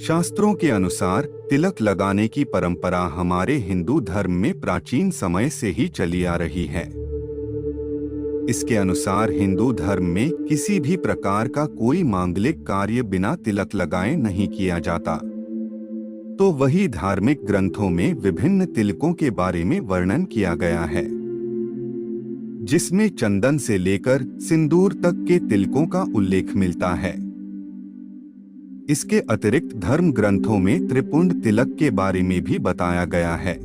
शास्त्रों के अनुसार तिलक लगाने की परंपरा हमारे हिंदू धर्म में प्राचीन समय से ही चली आ रही है। इसके अनुसार हिंदू धर्म में किसी भी प्रकार का कोई मांगलिक कार्य बिना तिलक लगाए नहीं किया जाता। तो वही धार्मिक ग्रंथों में विभिन्न तिलकों के बारे में वर्णन किया गया है, जिसमें चंदन से लेकर सिंदूर तक के तिलकों का उल्लेख मिलता है। इसके अतिरिक्त धर्म ग्रंथों में त्रिपुंड तिलक के बारे में भी बताया गया है,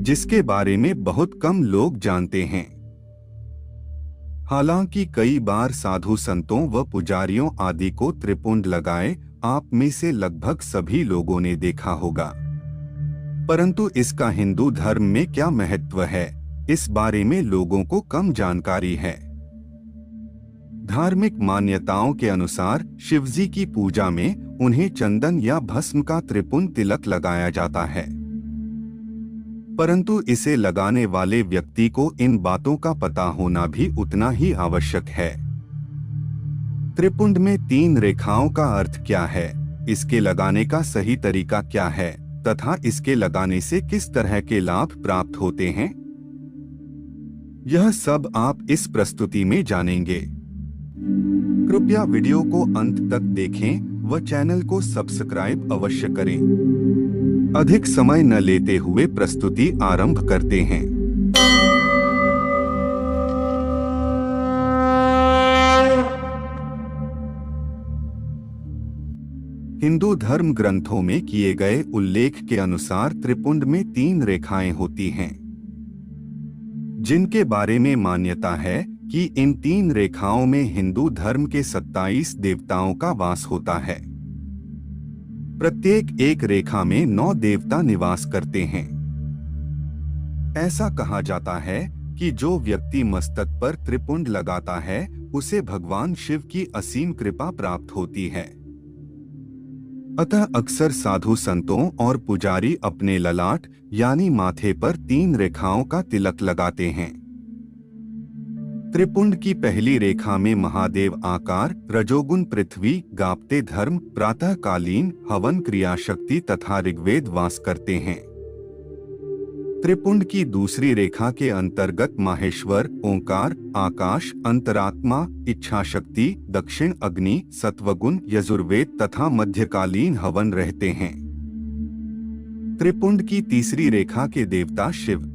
जिसके बारे में बहुत कम लोग जानते हैं। हालांकि कई बार साधु संतों व पुजारियों आदि को त्रिपुंड लगाए आप में से लगभग सभी लोगों ने देखा होगा, परंतु इसका हिंदू धर्म में क्या महत्व है, इस बारे में लोगों को कम जानकारी है। धार्मिक मान्यताओं के अनुसार शिवजी की पूजा में उन्हें चंदन या भस्म का त्रिपुंड तिलक लगाया जाता है, परंतु इसे लगाने वाले व्यक्ति को इन बातों का पता होना भी उतना ही आवश्यक है। त्रिपुंड में 3 रेखाओं का अर्थ क्या है, इसके लगाने का सही तरीका क्या है तथा इसके लगाने से किस तरह के लाभ प्राप्त होते हैं, यह सब आप इस प्रस्तुति में जानेंगे। कृपया वीडियो को अंत तक देखें व चैनल को सब्सक्राइब अवश्य करें। अधिक समय न लेते हुए प्रस्तुति आरंभ करते हैं। हिंदू धर्म ग्रंथों में किए गए उल्लेख के अनुसार त्रिपुंड में 3 रेखाएं होती हैं, जिनके बारे में मान्यता है कि इन 3 रेखाओं में हिंदू धर्म के 27 देवताओं का वास होता है। प्रत्येक एक रेखा में 9 देवता निवास करते हैं। ऐसा कहा जाता है कि जो व्यक्ति मस्तक पर त्रिपुंड लगाता है उसे भगवान शिव की असीम कृपा प्राप्त होती है। अतः अक्सर साधु संतों और पुजारी अपने ललाट यानी माथे पर 3 रेखाओं का तिलक लगाते हैं। त्रिपुंड की पहली रेखा में महादेव आकार, रजोगुण पृथ्वी, गाप्ते धर्म, प्रातःकालीन हवन क्रिया शक्ति तथा ऋग्वेद वास करते हैं। त्रिपुंड की दूसरी रेखा के अंतर्गत माहेश्वर, ओंकार, आकाश, अंतरात्मा, इच्छा शक्ति, दक्षिण अग्नि, सत्वगुण, यजुर्वेद तथा मध्यकालीन हवन रहते हैं। त्रिपुंड की तीसरी रेखा के देवता शिव,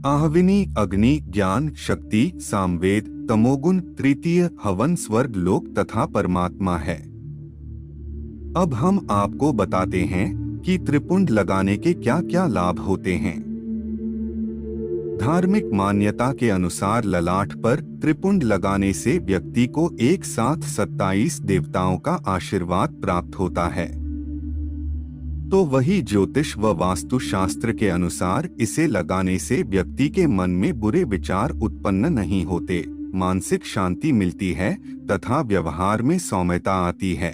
आहविनी, अग्नि, ज्ञान शक्ति, सामवेद, तमोगुण, तृतीय हवन, स्वर्ग लोक तथा परमात्मा है। अब हम आपको बताते हैं कि त्रिपुंड लगाने के क्या क्या लाभ होते हैं। धार्मिक मान्यता के अनुसार ललाट पर त्रिपुंड लगाने से व्यक्ति को एक साथ 27 देवताओं का आशीर्वाद प्राप्त होता है। तो वही ज्योतिष व वास्तु शास्त्र के अनुसार इसे लगाने से व्यक्ति के मन में बुरे विचार उत्पन्न नहीं होते, मानसिक शांति मिलती है तथा व्यवहार में सौम्यता आती है।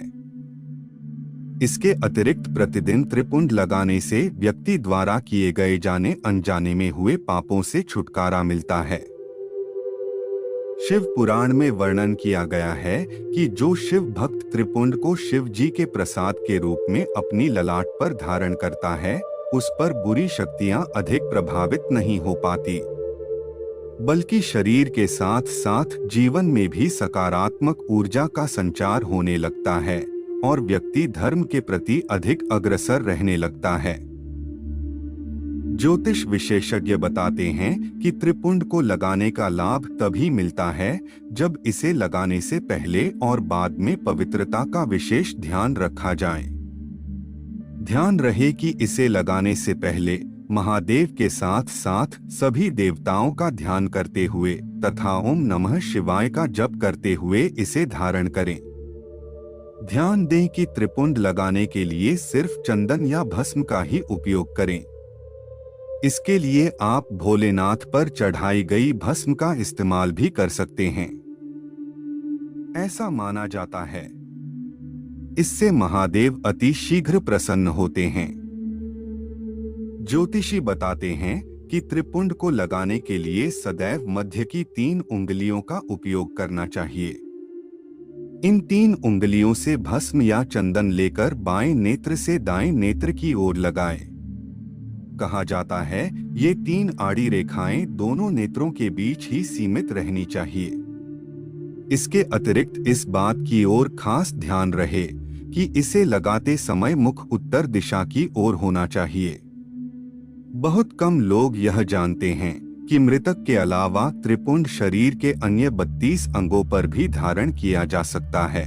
इसके अतिरिक्त प्रतिदिन त्रिपुंड लगाने से व्यक्ति द्वारा किए गए जाने अनजाने में हुए पापों से छुटकारा मिलता है। शिव पुराण में वर्णन किया गया है कि जो शिव भक्त त्रिपुंड को शिव जी के प्रसाद के रूप में अपनी ललाट पर धारण करता है, उस पर बुरी शक्तियां अधिक प्रभावित नहीं हो पाती, बल्कि शरीर के साथ साथ जीवन में भी सकारात्मक ऊर्जा का संचार होने लगता है और व्यक्ति धर्म के प्रति अधिक अग्रसर रहने लगता है। ज्योतिष विशेषज्ञ बताते हैं कि त्रिपुंड को लगाने का लाभ तभी मिलता है जब इसे लगाने से पहले और बाद में पवित्रता का विशेष ध्यान रखा जाए। ध्यान रहे कि इसे लगाने से पहले महादेव के साथ साथ सभी देवताओं का ध्यान करते हुए तथा ओम नमः शिवाय का जप करते हुए इसे धारण करें। ध्यान दें कि त्रिपुंड लगाने के लिए सिर्फ चंदन या भस्म का ही उपयोग करें। इसके लिए आप भोलेनाथ पर चढ़ाई गई भस्म का इस्तेमाल भी कर सकते हैं। ऐसा माना जाता है इससे महादेव अति शीघ्र प्रसन्न होते हैं। ज्योतिषी बताते हैं कि त्रिपुंड को लगाने के लिए सदैव मध्य की 3 उंगलियों का उपयोग करना चाहिए। इन 3 उंगलियों से भस्म या चंदन लेकर बाएं नेत्र से दाएं नेत्र की ओर लगाएं। कहा जाता है ये 3 आड़ी रेखाएं दोनों नेत्रों के बीच ही सीमित रहनी चाहिए। इसके अतिरिक्त इस बात की ओर खास ध्यान रहे कि इसे लगाते समय मुख उत्तर दिशा की ओर होना चाहिए। बहुत कम लोग यह जानते हैं कि मृतक के अलावा त्रिपुंड शरीर के अन्य 32 अंगों पर भी धारण किया जा सकता है।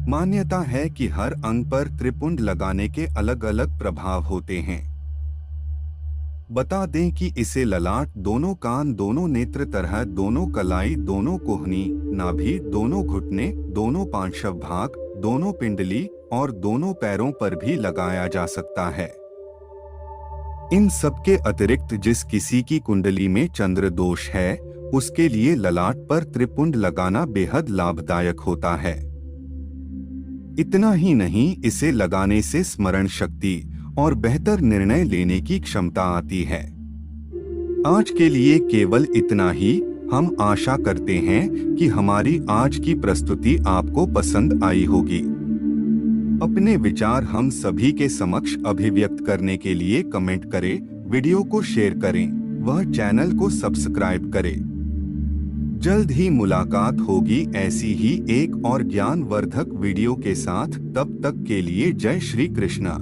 मान्यता है कि हर अंग पर त्रिपुंड लगाने के अलग अलग प्रभाव होते हैं। बता दें कि इसे ललाट, दोनों कान, दोनों नेत्र तरह, दोनों कलाई, दोनों कोहनी, नाभि, दोनों घुटने, दोनों पांचव भाग, दोनों पिंडली और दोनों पैरों पर भी लगाया जा सकता है। इन सबके अतिरिक्त जिस किसी की कुंडली में चंद्र दोष है उसके लिए ललाट पर त्रिपुंड लगाना बेहद लाभदायक होता है। इतना ही नहीं, इसे लगाने से स्मरण शक्ति और बेहतर निर्णय लेने की क्षमता आती है। आज के लिए केवल इतना ही। हम आशा करते हैं कि हमारी आज की प्रस्तुति आपको पसंद आई होगी। अपने विचार हम सभी के समक्ष अभिव्यक्त करने के लिए कमेंट करें, वीडियो को शेयर करें, वह चैनल को सब्सक्राइब करें। जल्द ही मुलाकात होगी ऐसी ही एक और ज्ञानवर्धक वीडियो के साथ। तब तक के लिए जय श्री कृष्णा।